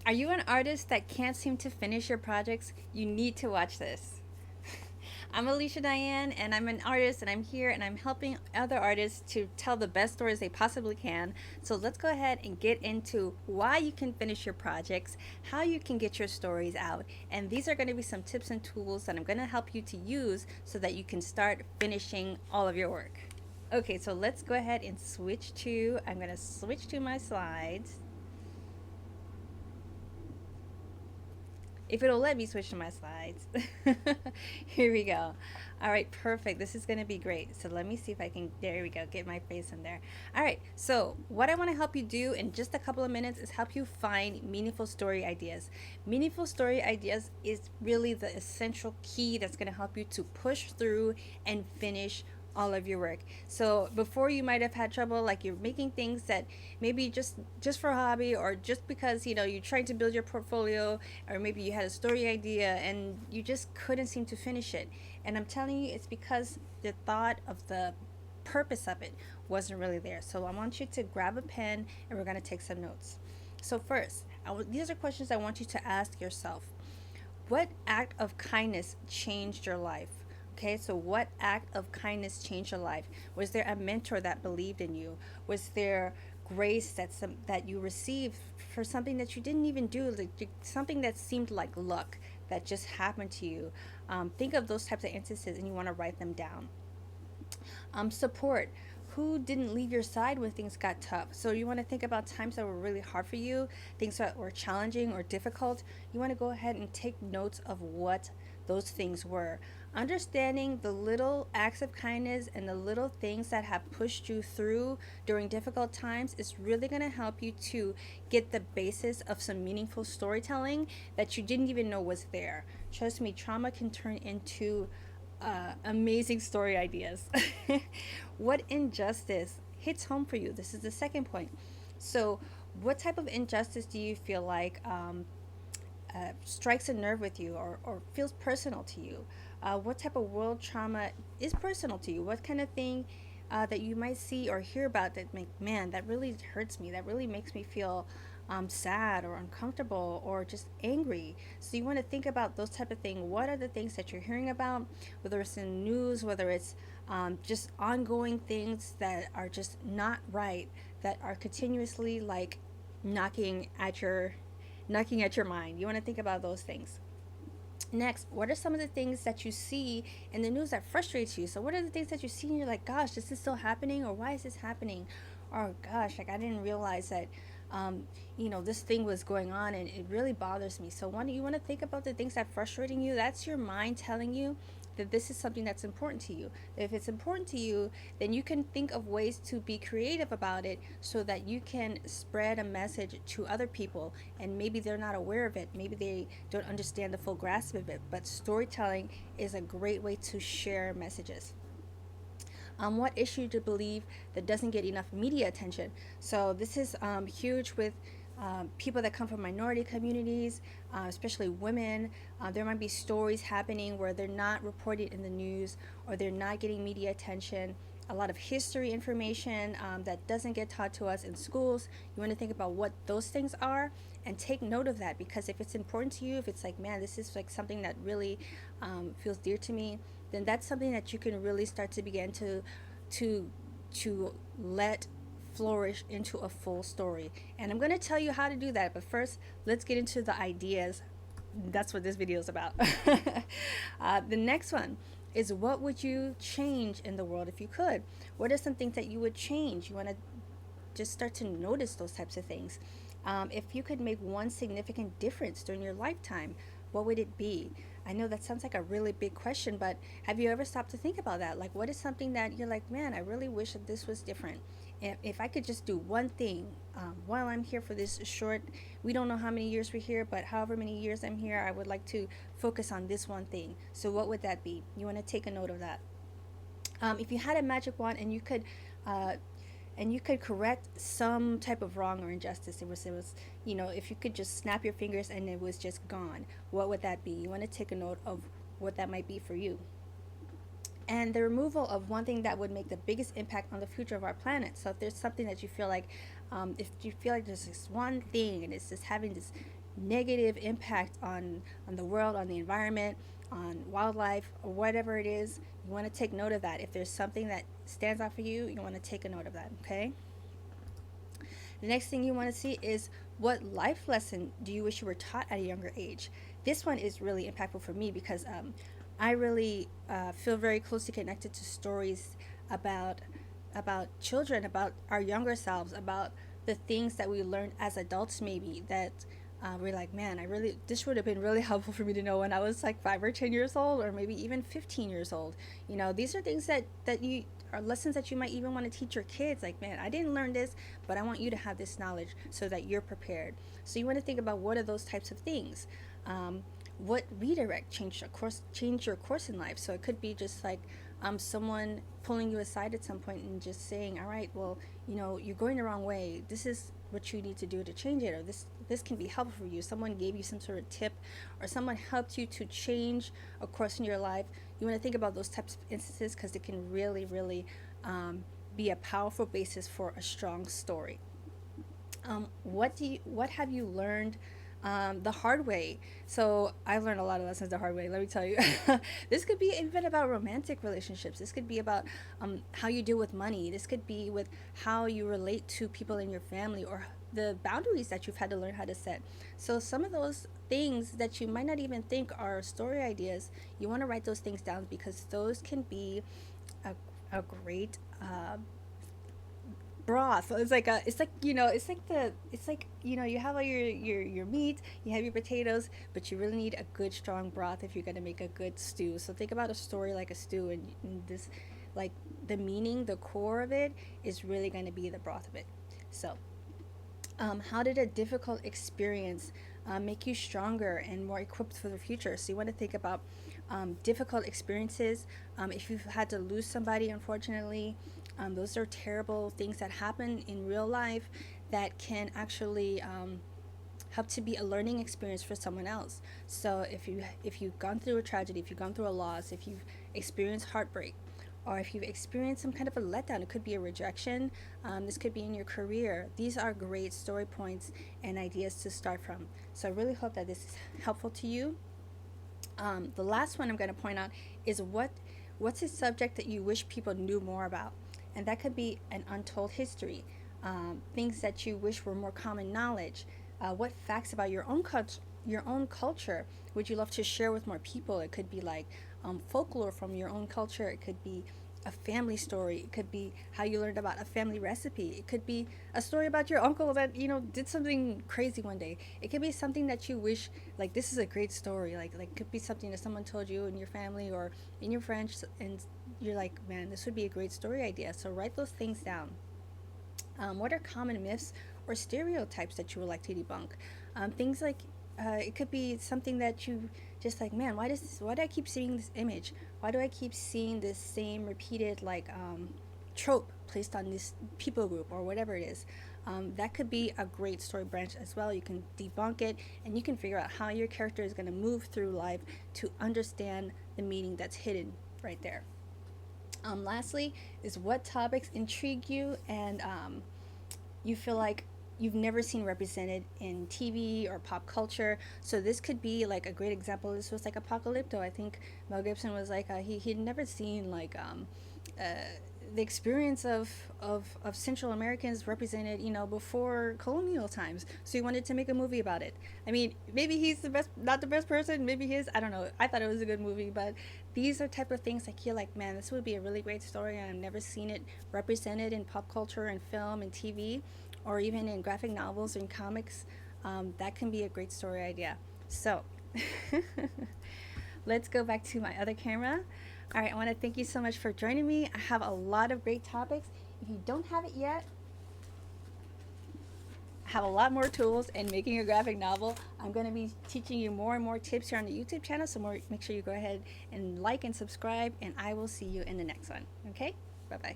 Are you an artist that can't seem to finish your projects? You need to watch this. I'm Alicia Dianne, and I'm an artist, and I'm here and I'm helping other artists to tell the best stories they possibly can. So let's go ahead and get into why you can finish your projects, how you can get your stories out, and these are going to be some tips and tools that I'm going to help you to use so that you can start finishing all of your work. Okay, so let's go ahead and I'm going to switch to my slides. If it'll let me switch to my slides. Here we go. All right, perfect. This is going to be great. So let me see if I can, there we go, get my face in there. All right, so what I want to help you do in just a couple of minutes is help you find meaningful story ideas. Meaningful story ideas is really the essential key that's going to help you to push through and finish all of your work. So before you might have had trouble, like you're making things that maybe just for a hobby, or just because you're trying to build your portfolio, or maybe you had a story idea and you just couldn't seem to finish it. And I'm telling you, it's because the thought of the purpose of it wasn't really there. So I want you to grab a pen and we're going to take some notes. So first, these are questions I want you to ask yourself. What act of kindness changed your life? Okay, so what act of kindness changed your life? Was there a mentor that believed in you? Was there grace that you received for something that you didn't even do, like something that seemed like luck that just happened to you? Think of those types of instances and you want to write them down. Support. Who didn't leave your side when things got tough? So you want to think about times that were really hard for you, things that were challenging or difficult. You want to go ahead and take notes of what those things were. Understanding the little acts of kindness and the little things that have pushed you through during difficult times is really going to help you to get the basis of some meaningful storytelling that you didn't even know was there. Trust me, trauma can turn into amazing story ideas. What injustice hits home for you? This is the second point. So, what type of injustice do you feel like strikes a nerve with you, or feels personal to you? What type of world trauma is personal to you? What kind of thing that you might see or hear about that man, that really hurts me, that really makes me feel sad or uncomfortable or just angry? So you want to think about those type of things. What are the things that you're hearing about, whether it's in news, whether it's just ongoing things that are just not right, that are continuously like knocking at your knocking at your mind. You want to think about those things. Next, what are some of the things that you see in the news that frustrates you? So what are the things that you see and you're like, gosh, this is still happening, or why is this happening? Or gosh, like I didn't realize that this thing was going on and it really bothers me. So you want to think about the things that are frustrating you. That's your mind telling you that this is something that's important to you. If it's important to you, then you can think of ways to be creative about it so that you can spread a message to other people. And maybe they're not aware of it. Maybe they don't understand the full grasp of it. But storytelling is a great way to share messages. What issue to believe that doesn't get enough media attention? So this is huge with people that come from minority communities, especially women. There might be stories happening where they're not reported in the news, or they're not getting media attention. A lot of history information that doesn't get taught to us in schools. You want to think about what those things are and take note of that, because if it's important to you, if it's like, man, this is like something that really feels dear to me, then that's something that you can really start to begin to to let flourish into a full story. And I'm going to tell you how to do that, but first let's get into the ideas. That's what this video is about. The next one is, what would you change in the world if you could? What are some things that you would change? You want to just start to notice those types of things. If you could make one significant difference during your lifetime, what would it be? I know that sounds like a really big question, but have you ever stopped to think about that? Like, what is something that you're like, man, I really wish that this was different? If I could just do one thing while I'm here for this short, we don't know how many years we're here, but however many years I'm here, I would like to focus on this one thing. So what would that be? You want to take a note of that. If you had a magic wand uh, and you could correct some type of wrong or injustice, it was if you could just snap your fingers and it was just gone, what would that be? You want to take a note of what that might be for you. And the removal of one thing that would make the biggest impact on the future of our planet. So if there's something that you feel like If you feel like there's this one thing and it's just having this negative impact on the world, on the environment, on wildlife, or whatever it is, you want to take note of that. If there's something that stands out for you, you want to take a note of that, okay? The next thing you want to see is, what life lesson do you wish you were taught at a younger age? This one is really impactful for me because I really feel very closely connected to stories about children, about our younger selves, about the things that we learned as adults, maybe that we're like, man, I really, this would have been really helpful for me to know when I was like 5 or 10 years old, or maybe even 15 years old. You know, these are things that you are lessons that you might even want to teach your kids. Like, man, I didn't learn this, but I want you to have this knowledge so that you're prepared. So you want to think about, what are those types of things. What redirect change your course in life. So it could be just like someone pulling you aside at some point and just saying, all right, well, you know, you're going the wrong way, this is what you need to do to change it, or this can be helpful for you. Someone gave you some sort of tip, or someone helped you to change a course in your life. You want to think about those types of instances because it can really be a powerful basis for a strong story. What have you learned the hard way? So I've learned a lot of lessons the hard way, let me tell you. This could be even about romantic relationships. This could be about how you deal with money. This could be with how you relate to people in your family, or the boundaries that you've had to learn how to set. So some of those things that you might not even think are story ideas, you want to write those things down, because those can be a great broth. So it's like, you know, it's like, you know, you have all your meat, you have your potatoes, but you really need a good strong broth if you're going to make a good stew. So think about a story like a stew, and this, like, the meaning, the core of it is really going to be the broth of it. So how did a difficult experience make you stronger and more equipped for the future? So you want to think about difficult experiences. If you've had to lose somebody, unfortunately, those are terrible things that happen in real life that can actually help to be a learning experience for someone else. So if you've gone through a tragedy, if you've gone through a loss, if you've experienced heartbreak, or if you've experienced some kind of a letdown, it could be a rejection, this could be in your career. These are great story points and ideas to start from. So I really hope that this is helpful to you. The last one I'm going to point out is, what's a subject that you wish people knew more about? And that could be an untold history, things that you wish were more common knowledge. What facts about your own culture would you love to share with more people? It could be like folklore from your own culture. It could be a family story. It could be how you learned about a family recipe. It could be a story about your uncle that, you know, did something crazy one day. It could be something that you wish, like, this is a great story. Like it could be something that someone told you in your family or in your friends, and you're like, man, this would be a great story idea. So write those things down. What are common myths or stereotypes that you would like to debunk? Things like, it could be something that you just like, man, why do I keep seeing this image? Why do I keep seeing this same repeated, like, trope placed on this people group, or whatever it is? That could be a great story branch as well. You can debunk it, and you can figure out how your character is going to move through life to understand the meaning that's hidden right there. Lastly is, what topics intrigue you and you feel like you've never seen represented in TV or pop culture. So this could be like a great example. This was like Apocalypto. I think Mel Gibson was like, he'd never seen like the experience of Central Americans represented, you know, before colonial times. So he wanted to make a movie about it. I mean, maybe he's the best, not the best person. Maybe he is. I don't know. I thought it was a good movie, but these are type of things like, you're like, man, this would be a really great story, and I've never seen it represented in pop culture and film and TV, or even in graphic novels or in comics. That can be a great story idea. So let's go back to my other camera. All right, I want to thank you so much for joining me. I have a lot of great topics. If you don't have it yet, I have a lot more tools in making a graphic novel. I'm going to be teaching you more and more tips here on the YouTube channel, so make sure you go ahead and like and subscribe, and I will see you in the next one. Okay? Bye-bye.